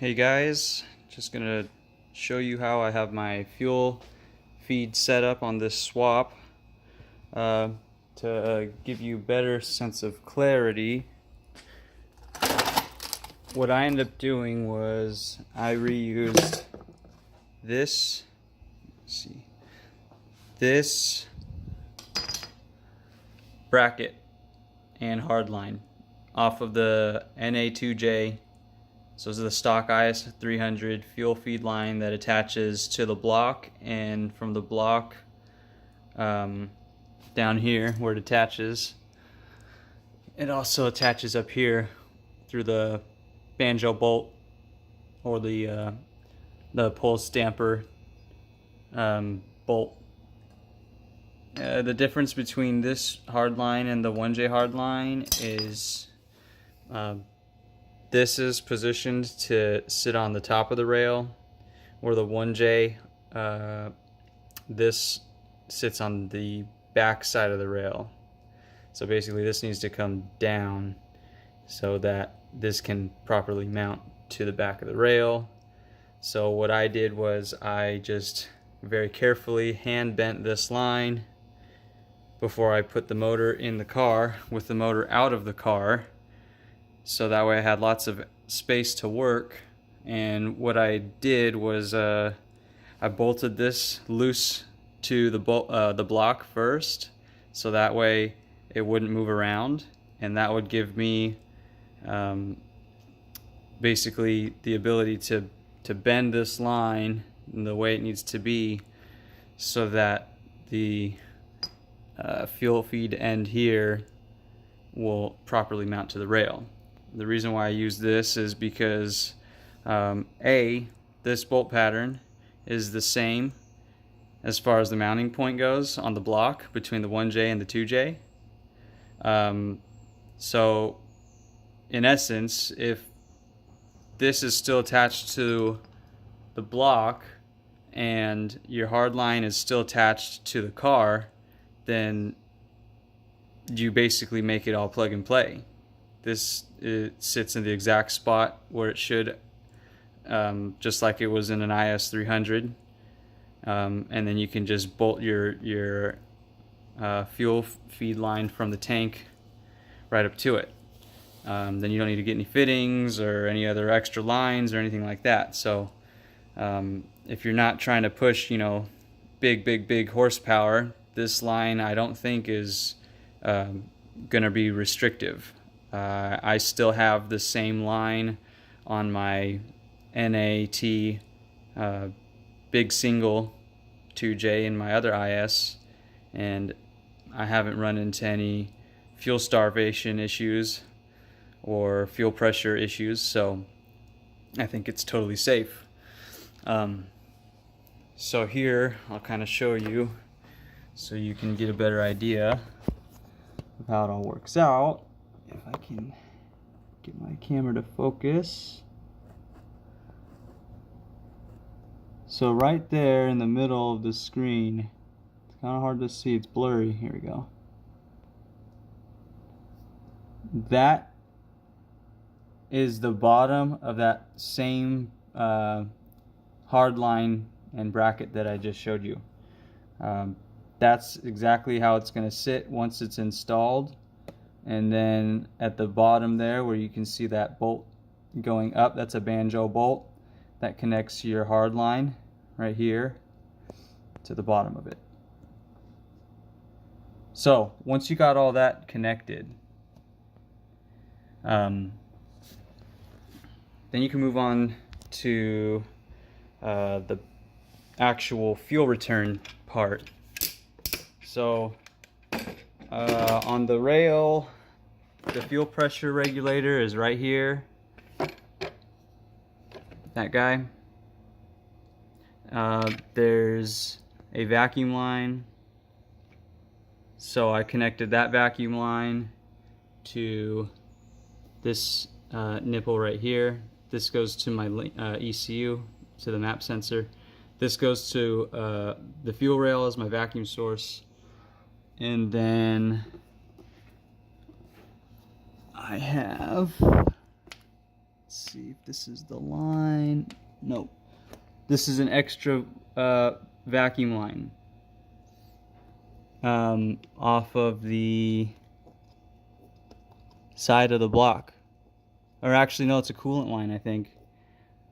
Hey guys, just gonna show you how I have my fuel feed set up on this swap to give you better sense of clarity. What I ended up doing was I reused this, this bracket and hardline off of the NA2J. So this is the stock IS300 fuel feed line that attaches to the block, and from the block down here where it attaches, it also attaches up here through the banjo bolt or the pulse damper bolt. The difference between this hard line and the 1J hard line is this is positioned to sit on the top of the rail, where the 1J, this sits on the back side of the rail. So basically this needs to come down so that this can properly mount to the back of the rail. So what I did was I just very carefully hand bent this line before I put the motor in the car with the motor out of the car. So that way I had lots of space to work. And what I did was I bolted this loose to the block first, so that way it wouldn't move around, and that would give me basically the ability to bend this line in the way it needs to be, so that the fuel feed end here will properly mount to the rail. The reason why I use this is because this bolt pattern is the same as far as the mounting point goes on the block between the 1J and the 2J. So in essence, if this is still attached to the block and your hard line is still attached to the car, then you basically make it all plug and play. It sits in the exact spot where it should, just like it was in an IS300, and then you can just bolt your fuel feed line from the tank right up to it. Then you don't need to get any fittings or any other extra lines or anything like that. So if you're not trying to push, big horsepower, this line I don't think is gonna be restrictive. I still have the same line on my NAT big single 2J in my other IS, and I haven't run into any fuel starvation issues or fuel pressure issues, so I think it's totally safe. So here I'll kind of show you so you can get a better idea of how it all works out. If I can get my camera to focus. So right there in the middle of the screen, it's kind of hard to see, it's blurry, here we go. That is the bottom of that same hard line and bracket that I just showed you. That's exactly how it's going to sit once it's installed. And then at the bottom there where you can see that bolt going up, that's a banjo bolt that connects your hard line right here to the bottom of it. So once you got all that connected, then you can move on to the actual fuel return part. So on the rail, the fuel pressure regulator is right here, that guy. There's a vacuum line, so I connected that vacuum line to this nipple right here. This goes to my ECU, to the map sensor. This goes to the fuel rail as my vacuum source. And then I have Let's see if this is the line. Nope. This is an extra vacuum line off of the side of the block. Or actually, no, it's a coolant line, I think.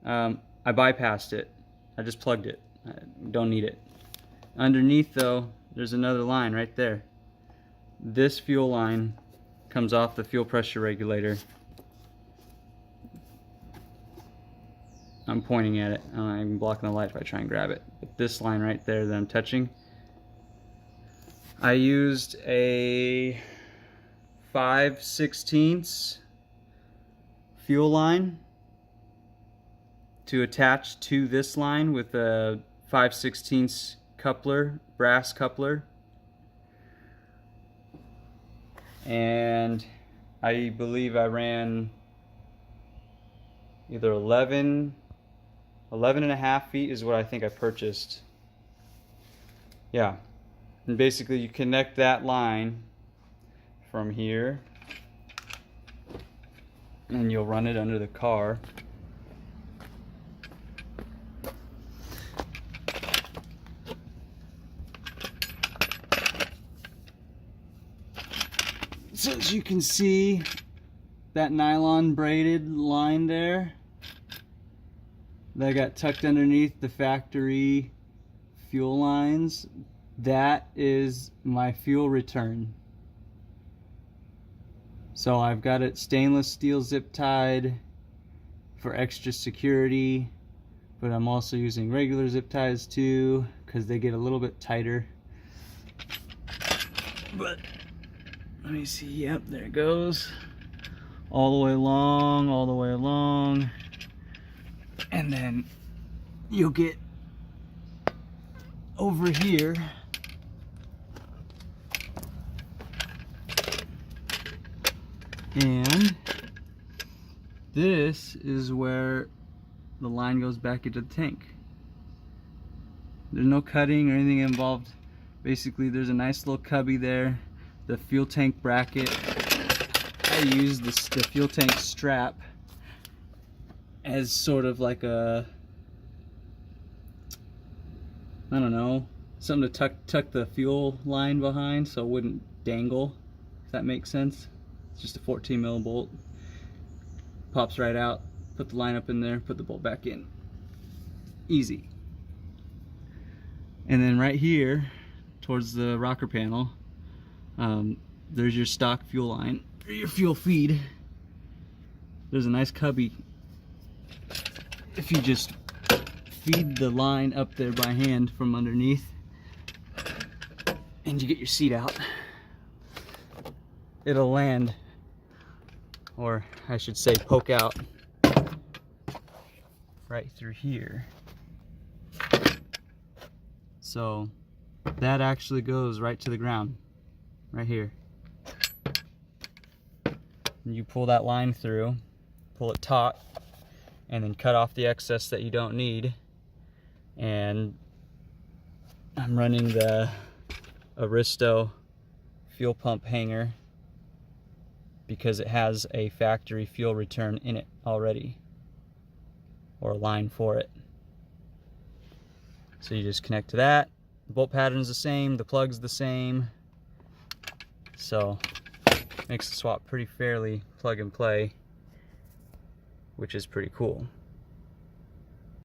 I bypassed it. I just plugged it. I don't need it. Underneath, though, there's another line right there. This fuel line comes off the fuel pressure regulator. I'm pointing at it. I'm blocking the light if I try and grab it. But this line right there that I'm touching, I used a 5/16 fuel line to attach to this line with a 5/16 coupler, brass coupler. And I believe I ran either 11 and a half feet is what I think I purchased. Yeah. And basically you connect that line from here and you'll run it under the car. So as you can see, that nylon braided line there that got tucked underneath the factory fuel lines, that is my fuel return. So I've got it stainless steel zip tied for extra security, but I'm also using regular zip ties too because they get a little bit tighter. But let me see, yep, there it goes. All the way along, all the way along. And then you'll get over here. And this is where the line goes back into the tank. There's no cutting or anything involved. Basically, there's a nice little cubby there. The fuel tank bracket. I use the fuel tank strap as sort of like a, I don't know, something to tuck the fuel line behind so it wouldn't dangle, if that makes sense. It's just a 14 mil bolt. Pops right out, put the line up in there, put the bolt back in. Easy. And then right here, towards the rocker panel, there's your stock fuel line, or your fuel feed. There's a nice cubby. If you just feed the line up there by hand from underneath, and you get your seat out, it'll land, or I should say poke out, right through here. So that actually goes right to the ground, right here. And you pull that line through, pull it taut, and then cut off the excess that you don't need. And I'm running the Aristo fuel pump hanger because it has a factory fuel return in it already, or a line for it. So you just connect to that. The bolt pattern's the same, the plug's the same, so makes the swap pretty fairly plug and play, which is pretty cool.